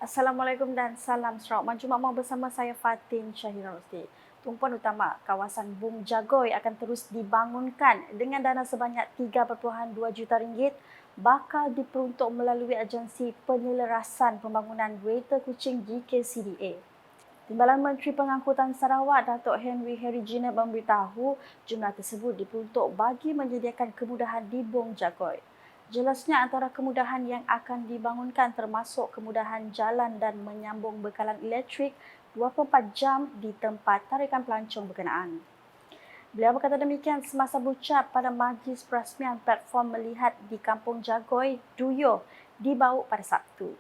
Assalamualaikum dan salam Sarawak Maju Makmur bersama saya Fatin Syahira Rusdi. Tumpuan utama kawasan Bum Jagoi akan terus dibangunkan dengan dana sebanyak 3.2 juta ringgit bakal diperuntuk melalui agensi penyelarasan pembangunan Greater Kuching GKCDA. Timbalan Menteri Pengangkutan Sarawak Datuk Henry Herigina memberitahu jumlah tersebut diperuntuk bagi menyediakan kemudahan di Bum Jagoi. Jelasnya antara kemudahan yang akan dibangunkan termasuk kemudahan jalan dan menyambung bekalan elektrik 24 jam di tempat tarikan pelancong berkenaan. Beliau berkata demikian semasa berucap pada majlis perasmian platform melihat di Kampung Jagoi, Duyoh, di Bauk pada Sabtu.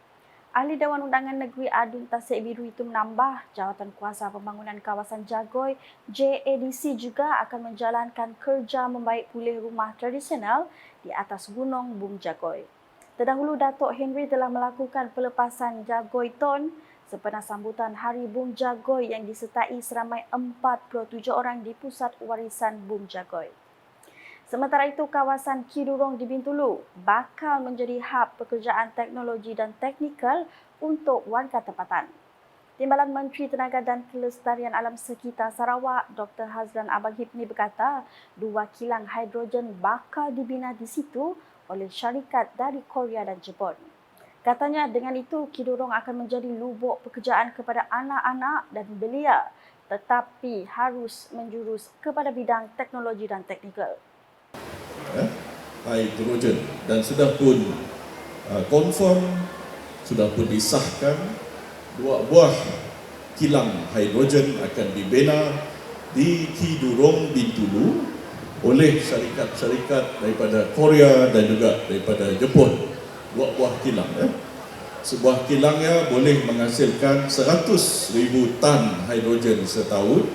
Ahli Dewan Undangan Negeri Adun Tasik Biru itu menambah Jawatan Kuasa Pembangunan Kawasan Jagoi JADC juga akan menjalankan kerja membaik pulih rumah tradisional di atas Gunung Bum Jagoi. Terdahulu Datuk Henry telah melakukan pelepasan Jagoi Ton sempena sambutan Hari Bum Jagoi yang disertai seramai 47 orang di Pusat Warisan Bum Jagoi. Sementara itu, kawasan Kidurong di Bintulu bakal menjadi hub pekerjaan teknologi dan teknikal untuk warga tempatan. Timbalan Menteri Tenaga dan Kelestarian Alam Sekitar Sarawak, Dr. Hazlan Abang Hipni berkata, 2 kilang hidrogen bakal dibina di situ oleh syarikat dari Korea dan Jepun. Katanya dengan itu, Kidurong akan menjadi lubuk pekerjaan kepada anak-anak dan belia, tetapi harus menjurus kepada bidang teknologi dan teknikal. Hidrogen dan sudah pun confirm, sudah pun disahkan 2 buah kilang hidrogen akan dibina di Kidurong Bintulu oleh syarikat-syarikat daripada Korea dan juga daripada Jepun. 2 buah kilang. Sebuah kilangnya boleh menghasilkan 100,000 tan hidrogen setahun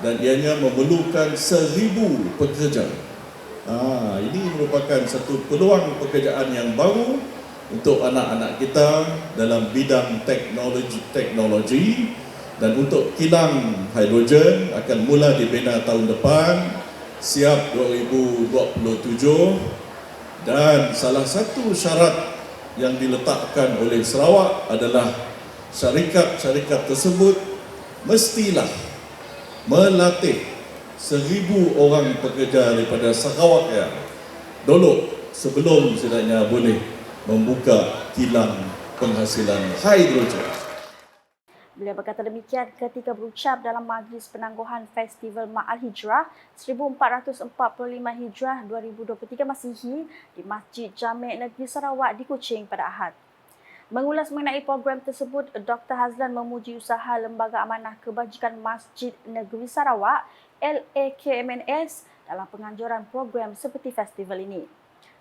dan ianya memerlukan 1,000 pekerja. Ini merupakan satu peluang pekerjaan yang baru untuk anak-anak kita dalam bidang teknologi dan untuk kilang hidrogen akan mula dibina tahun depan, siap 2027, dan salah satu syarat yang diletakkan oleh Sarawak adalah syarikat-syarikat tersebut mestilah melatih 1,000 orang pekerja daripada Sarawak dulu sebelum setidaknya boleh membuka kilang penghasilan hidrogen. Beliau berkata demikian ketika berucap dalam majlis penangguhan Festival Ma'al Hijrah 1445 Hijrah 2023 Masihi di Masjid Jami' Negeri Sarawak di Kuching pada Ahad. Mengulas mengenai program tersebut, Dr. Hazlan memuji usaha Lembaga Amanah Kebajikan Masjid Negeri Sarawak LAKMNS dalam penganjuran program seperti festival ini.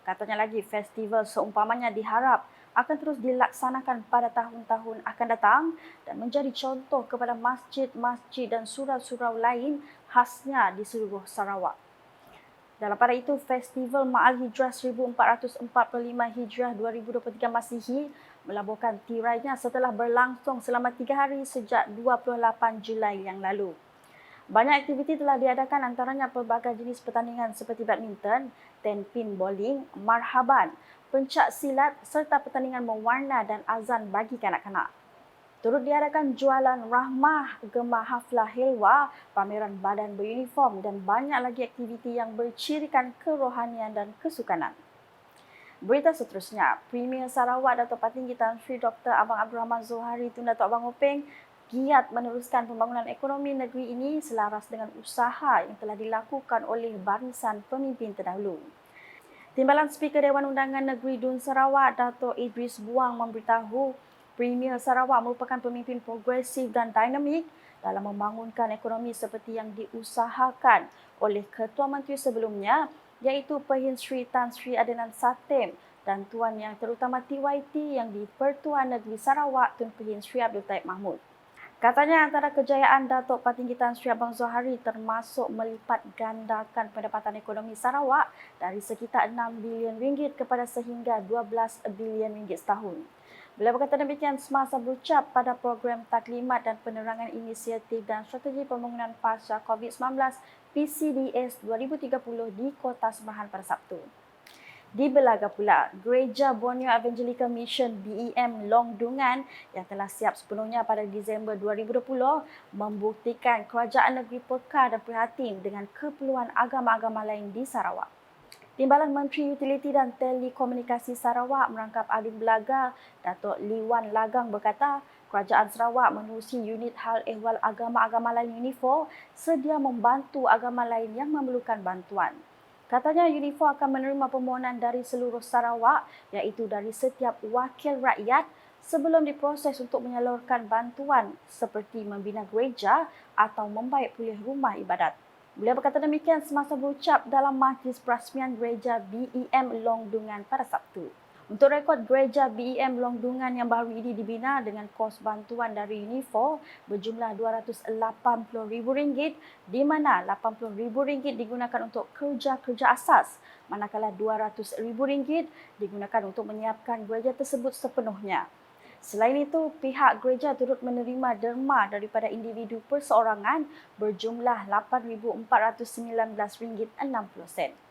Katanya lagi, festival seumpamanya diharap akan terus dilaksanakan pada tahun-tahun akan datang dan menjadi contoh kepada masjid-masjid dan surau-surau lain khasnya di seluruh Sarawak. Dalam pada itu, Festival Ma'al Hijrah 1445 Hijrah 2023 Masihi melabuhkan tirainya setelah berlangsung selama 3 hari sejak 28 Julai yang lalu. Banyak aktiviti telah diadakan, antaranya pelbagai jenis pertandingan seperti badminton, 10 pin bowling, marhaban, pencak silat serta pertandingan mewarna dan azan bagi kanak-kanak. Turut diadakan jualan rahmah, gemar haflah hilwa, pameran badan beruniform dan banyak lagi aktiviti yang bercirikan kerohanian dan kesukanan. Berita seterusnya, Premier Sarawak Datuk Patinggi Tan Sri Dr. Abang Abdul Rahman Zohari Tun Datuk Abang Openg giat meneruskan pembangunan ekonomi negeri ini selaras dengan usaha yang telah dilakukan oleh barisan pemimpin terdahulu. Timbalan Speaker Dewan Undangan Negeri Dun Sarawak Datuk Idris Buang memberitahu Premier Sarawak merupakan pemimpin progresif dan dinamik dalam membangunkan ekonomi seperti yang diusahakan oleh Ketua Menteri sebelumnya, iaitu Perhin Sri Tan Sri Adenan Satem dan Tuan Yang Terutama TYT yang di-Pertuan Negeri Sarawak Tun Perhin Sri Abdul Taib Mahmud. Katanya antara kejayaan Datuk Patinggi Tan Sri Abang Zohari termasuk melipat gandakan pendapatan ekonomi Sarawak dari sekitar 6 bilion ringgit kepada sehingga 12 bilion ringgit setahun. Beliau berkata demikian semasa berucap pada program taklimat dan penerangan inisiatif dan strategi pembangunan pasca COVID-19 PCDS 2030 di Kota Semerahan pada Sabtu. Di Belaga pula, Gereja Borneo Evangelical Mission BEM Long Dungan yang telah siap sepenuhnya pada Disember 2020 membuktikan kerajaan negeri peka dan prihatin dengan keperluan agama-agama lain di Sarawak. Timbalan Menteri Utiliti dan Telekomunikasi Sarawak merangkap ahli Belaga, Datuk Liwan Lagang berkata, Kerajaan Sarawak menerusi unit hal ehwal agama-agama lain UNIFO sedia membantu agama lain yang memerlukan bantuan. Katanya UNIFO akan menerima permohonan dari seluruh Sarawak iaitu dari setiap wakil rakyat sebelum diproses untuk menyalurkan bantuan seperti membina gereja atau membaik pulih rumah ibadat. Beliau berkata demikian semasa berucap dalam majlis perasmian gereja BEM Long Dungan pada Sabtu. Untuk rekod, gereja BEM Long Dungan yang baru ini dibina dengan kos bantuan dari UNIFO berjumlah RM280,000 di mana RM80,000 digunakan untuk kerja-kerja asas manakala RM200,000 digunakan untuk menyiapkan gereja tersebut sepenuhnya. Selain itu, pihak gereja turut menerima derma daripada individu perseorangan berjumlah RM8,419.60.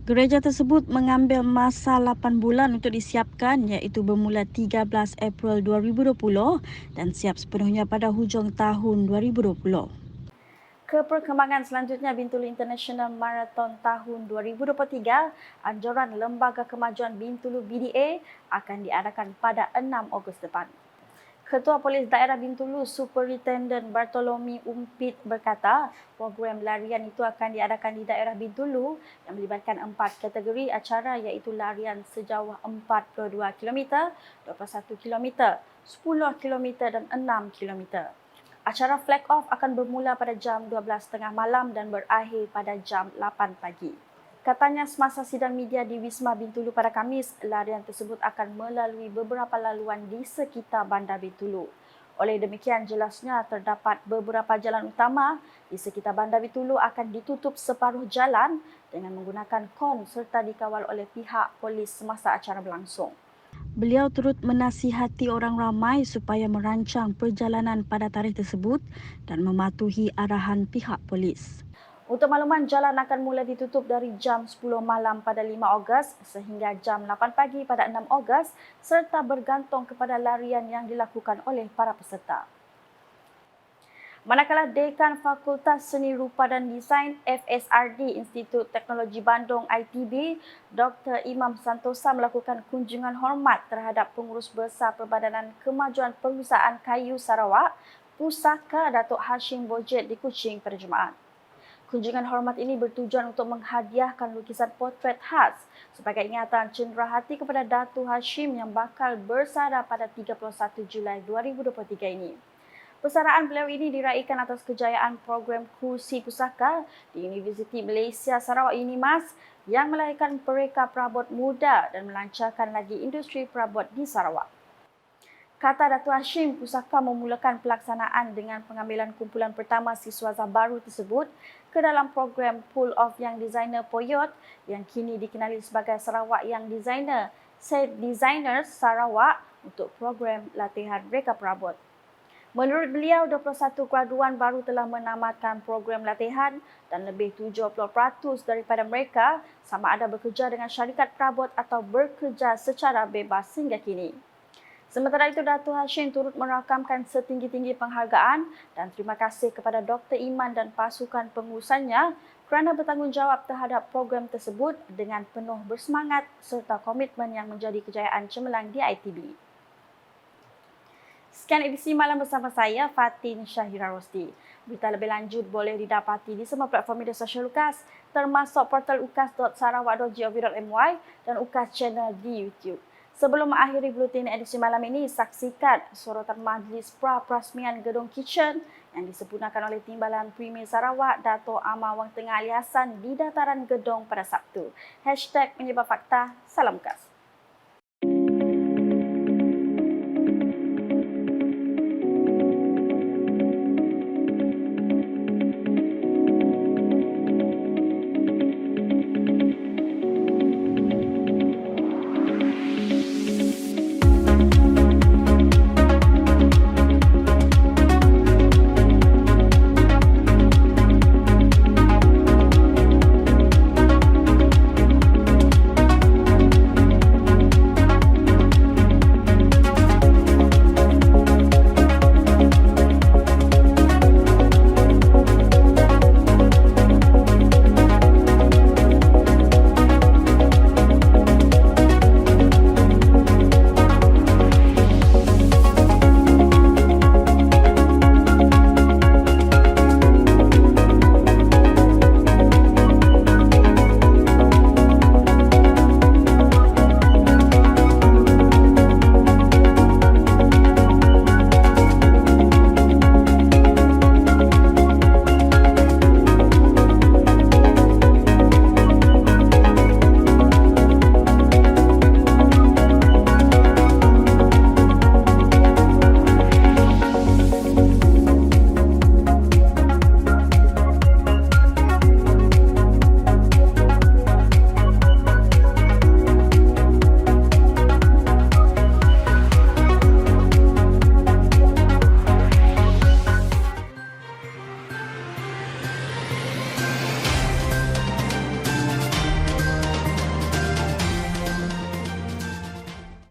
Gereja tersebut mengambil masa 8 bulan untuk disiapkan iaitu bermula 13 April 2020 dan siap sepenuhnya pada hujung tahun 2020. Ke perkembangan selanjutnya, Bintulu International Marathon tahun 2023, anjuran Lembaga Kemajuan Bintulu BDA akan diadakan pada 6 Ogos depan. Ketua Polis Daerah Bintulu, Superintendent Bartolome Umpit berkata, program larian itu akan diadakan di daerah Bintulu yang melibatkan 4 kategori acara iaitu larian sejauh 42 km, 21 km, 10 km dan 6 km. Acara flag off akan bermula pada jam 12.30 malam dan berakhir pada jam 8 pagi. Katanya semasa sidang media di Wisma Bintulu pada Khamis, larian tersebut akan melalui beberapa laluan di sekitar Bandar Bintulu. Oleh demikian, jelasnya terdapat beberapa jalan utama di sekitar Bandar Bintulu akan ditutup separuh jalan dengan menggunakan kon serta dikawal oleh pihak polis semasa acara berlangsung. Beliau turut menasihati orang ramai supaya merancang perjalanan pada tarikh tersebut dan mematuhi arahan pihak polis. Untuk makluman, jalan akan mula ditutup dari jam 10 malam pada 5 Ogos sehingga jam 8 pagi pada 6 Ogos serta bergantung kepada larian yang dilakukan oleh para peserta. Manakala Dekan Fakultas Seni Rupa dan Desain FSRD Institut Teknologi Bandung ITB, Dr. Imam Santosa melakukan kunjungan hormat terhadap Pengurus Besar Perbadanan Kemajuan Perusahaan Kayu Sarawak, Pusaka Datuk Hashim Bojet di Kuching pada Jumaat. Kunjungan hormat ini bertujuan untuk menghadiahkan lukisan potret khas sebagai ingatan cenderahati kepada Datuk Hashim yang bakal bersara pada 31 Julai 2023 ini. Persaraan beliau ini diraikan atas kejayaan program kursi pusaka di Universiti Malaysia Sarawak UNIMAS yang melahirkan mereka perabot muda dan melancarkan lagi industri perabot di Sarawak. Kata Datuk Hashim, pusaka memulakan pelaksanaan dengan pengambilan kumpulan pertama siswa baru tersebut ke dalam program Pool of Young Designer Poyot yang kini dikenali sebagai Sarawak Young Designer, Set Designers Sarawak untuk program latihan mereka perabot. Menurut beliau, 21 graduan baru telah menamatkan program latihan dan lebih 70% daripada mereka sama ada bekerja dengan syarikat perabot atau bekerja secara bebas hingga kini. Sementara itu, Datuk Hashim turut merakamkan setinggi-tinggi penghargaan dan terima kasih kepada Dr. Iman dan pasukan pengurusannya kerana bertanggungjawab terhadap program tersebut dengan penuh bersemangat serta komitmen yang menjadi kejayaan cemerlang di ITB. Sekian edisi malam bersama saya, Fatin Syahira Rosdi. Berita lebih lanjut boleh didapati di semua platform media sosial UKAS termasuk portal ukas.sarawak.gov.my dan UKAS Channel di YouTube. Sebelum mengakhiri buletin edisi malam ini, saksikan sorotan Majlis Pra-Perasmian Gedung Kitchen yang disempurnakan oleh Timbalan Premier Sarawak, Dato' Amar Wang Tengah Ali Hassan di dataran gedung pada Sabtu. #Menyebab Fakta, salam UKAS.